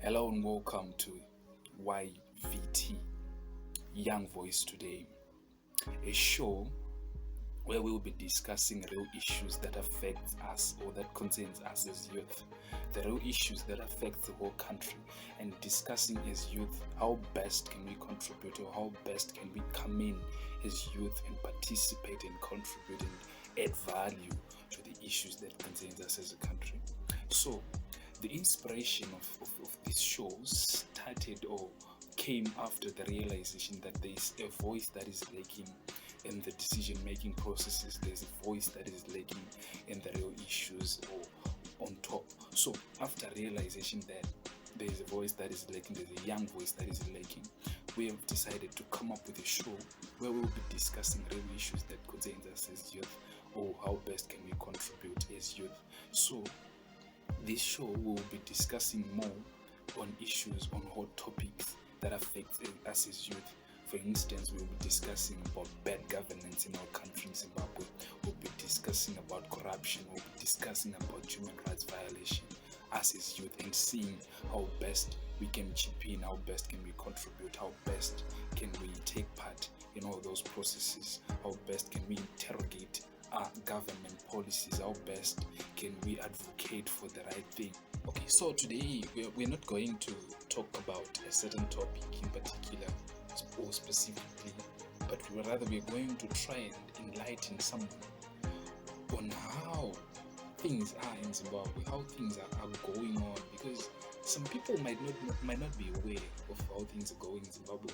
Hello and welcome to YVT Young Voice Today, a show where we'll be discussing real issues that affect us or that concerns us as youth, the real issues that affect the whole country, and discussing as youth how best can we contribute or how best can we come in as youth and participate and contribute and add value to the issues that concerns us as a country. So the inspiration of this show started or came after the realization that there is a voice that is lacking in the decision-making processes. There's a voice that is lacking in the real issues or on top. So after realization that there is a voice that is lacking, there's a young voice that is lacking, we have decided to come up with a show where we will be discussing real issues that concerns us as youth, or how best can we contribute as youth. So this show will be discussing more on issues, on hot topics that affect us as youth. For instance, we'll be discussing about bad governance in our country, in Zimbabwe. We'll be discussing about corruption. We'll be discussing about human rights violation, us as youth, and seeing how best we can chip in, how best can we contribute, how best can we take part in all those processes, how best can we interrogate government policies, how best can we advocate for the right thing. Okay, so today we're not going to talk about a certain topic in particular or specifically, but rather we're going to try and enlighten someone on how things are in Zimbabwe, how things are going on, because some people might not be aware of how things are going in Zimbabwe,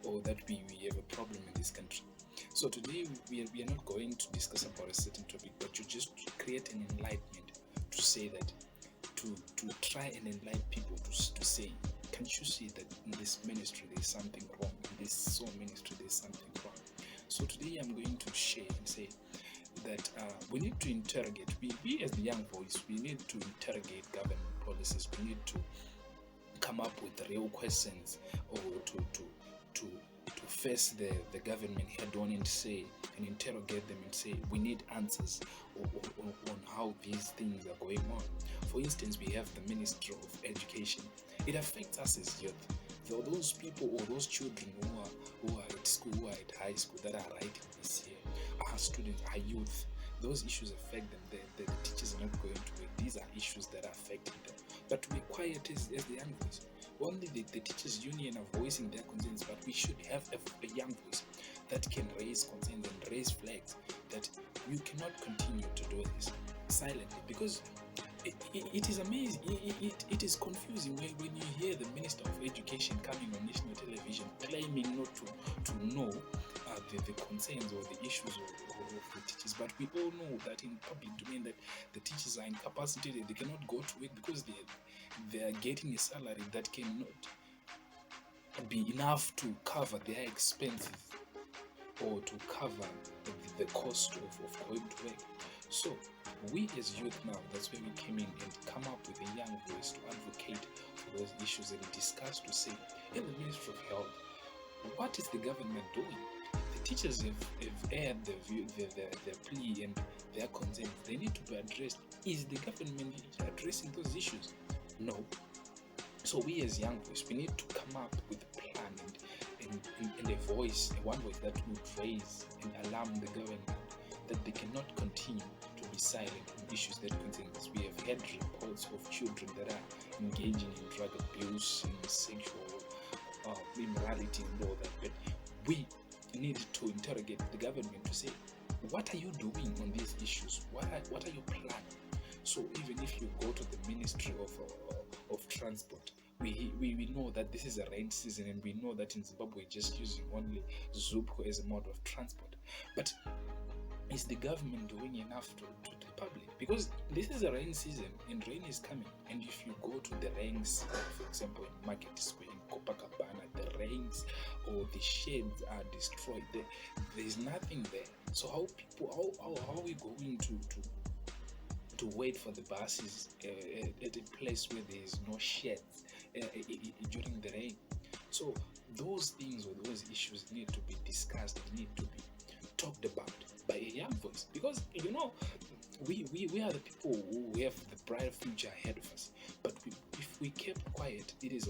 or that we have a problem in this country. So today we are not going to discuss about a certain topic, but to just create an enlightenment, to say that, to try and enlighten people, to say, can't you see that in this ministry there's something wrong, in this soul ministry there's something wrong. So today I'm going to share and say that we need to interrogate, we as the young voice, we need to interrogate government policies. We need to come up with real questions, or to face the government head on and say, and interrogate them and say, we need answers on how these things are going on. For instance, we have the Ministry of Education. It affects us as youth. For those people or those children who are at school, who are at high school, that are writing this year, are students, are youth, those issues affect them. The teachers are not going to work. These are issues that are affecting them. But we're quiet as the young voice. Only the teachers union are voicing their concerns, but we should have a young voice that can raise concerns and raise flags that you cannot continue to do this silently, because it is amazing. It is confusing when you hear the Minister of Education coming on national television claiming not to know the concerns or the issues of the teachers. But we all know that in public domain that the teachers are incapacitated. They cannot go to work because they are getting a salary that cannot be enough to cover their expenses or to cover the cost of going to work. So we as youth now, that's where we came in and come up with a young voice to advocate for those issues and discuss, to say, in the Ministry of Health, what is the government doing? The teachers have aired their plea and their concerns. They need to be addressed. Is the government addressing those issues? No. So we as young voice, we need to come up with a plan and a voice, one voice that would raise and alarm the government that they cannot continue to be silent on issues that concern us. We have had reports of children that are engaging in drug abuse and sexual immorality and all that. But we need to interrogate the government to say, what are you doing on these issues? What are your plans? So even if you go to the Ministry of Transport, we know that this is a rain season, and we know that in Zimbabwe we're just using only Zupco as a mode of transport. But is the government doing enough to the public? Because this is a rain season and rain is coming. And if you go to the ranks, for example, in Market Square, in Copacabana, the ranks or the sheds are destroyed. There's nothing there. So how are we going to wait for the buses at a place where there is no sheds during the rain? So those things or those issues need to be discussed, need to be talked about by a young voice, because we are the people who have the bright future ahead of us. But if we kept quiet, it is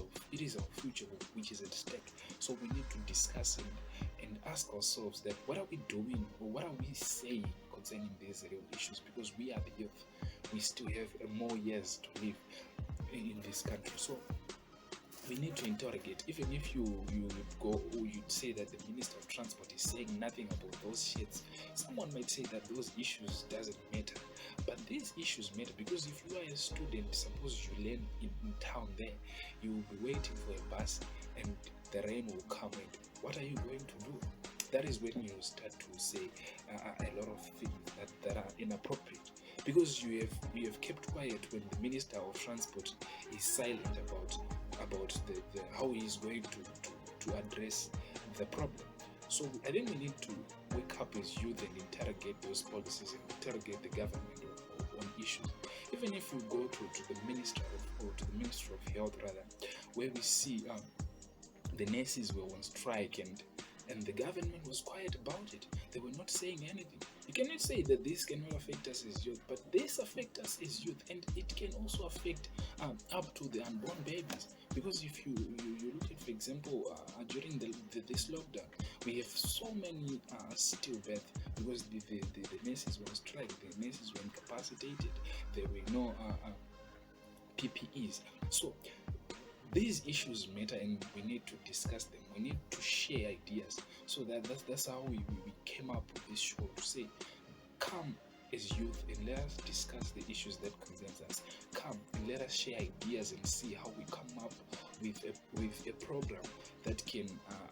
our future which is at stake. So we need to discuss and ask ourselves that what are we doing or what are we saying concerning these real issues? Because we are the youth, we still have more years to live in this country. So we need to interrogate. Even if you go or you'd say that the Minister of Transport is saying nothing about those shits, someone might say that those issues doesn't matter. But these issues matter, because if you are a student, suppose you learn in town there, you will be waiting for a bus and the rain will come, and what are you going to do? That is when you start to say a lot of things that are inappropriate, because you have kept quiet when the Minister of Transport is silent about the how he is going to address the problem. So I think we need to wake up as youth and interrogate those policies and interrogate the government on issues. Even if we go to the Minister of Health rather, where we see the nurses were on strike and the government was quiet about it. They were not saying anything. You cannot say that this cannot affect us as youth, but this affects us as youth, and it can also affect up to the unborn babies. Because if you look at, for example, during this lockdown, we have so many stillbirth, because the nurses were on strike, the nurses were incapacitated, there were no PPEs. So these issues matter, and we need to discuss them. We need to share ideas. So that's how we came up with this show, to say, come as youth and let us discuss the issues that concerns us. Come and let us share ideas and see how we come up with a program that can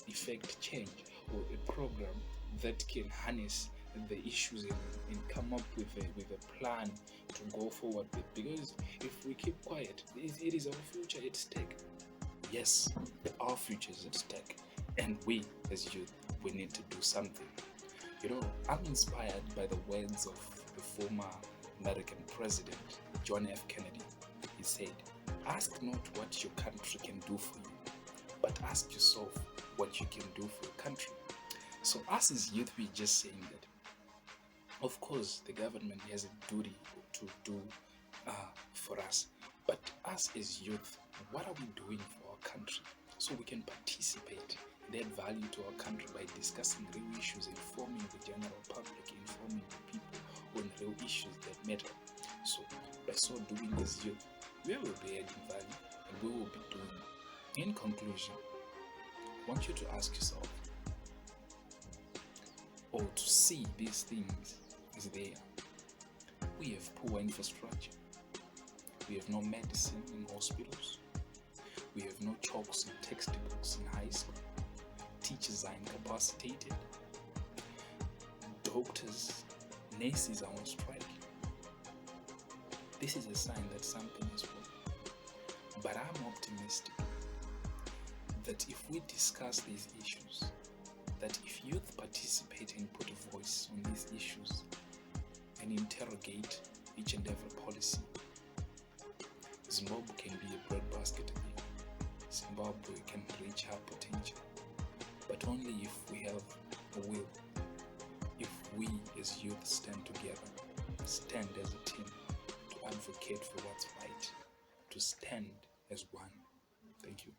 effect change, or a program that can harness the issues and come up with a plan to go forward with. Because if we keep quiet, it is our future at stake. Yes, our future is at stake, and we as youth, we need to do something. I'm inspired by the words of the former American president, John F. Kennedy. He said, "Ask not what your country can do for you, but ask yourself what you can do for your country." So us as youth, we're just saying that, of course, the government has a duty to do for us, but us as youth, what are we doing for our country, so we can participate and add value to our country by discussing real issues, informing the general public, informing the people on real issues that matter. So by so doing as youth, we will be adding value, and we will be doing it. In conclusion, I want you to ask yourself, or to see these things as they are. We have poor infrastructure. We have no medicine in hospitals. We have no chalks and textbooks in high school. Teachers are incapacitated. Doctors, nurses are on strike. This is a sign that something is wrong. But I'm optimistic that if we discuss these issues, that if youth participate and put a voice on these issues and interrogate each and every policy, Zimbabwe can be a breadbasket again. Zimbabwe can reach her potential, but only if we have a will. If we as youth stand together, stand as a team to advocate for what's right, to stand as one. Thank you.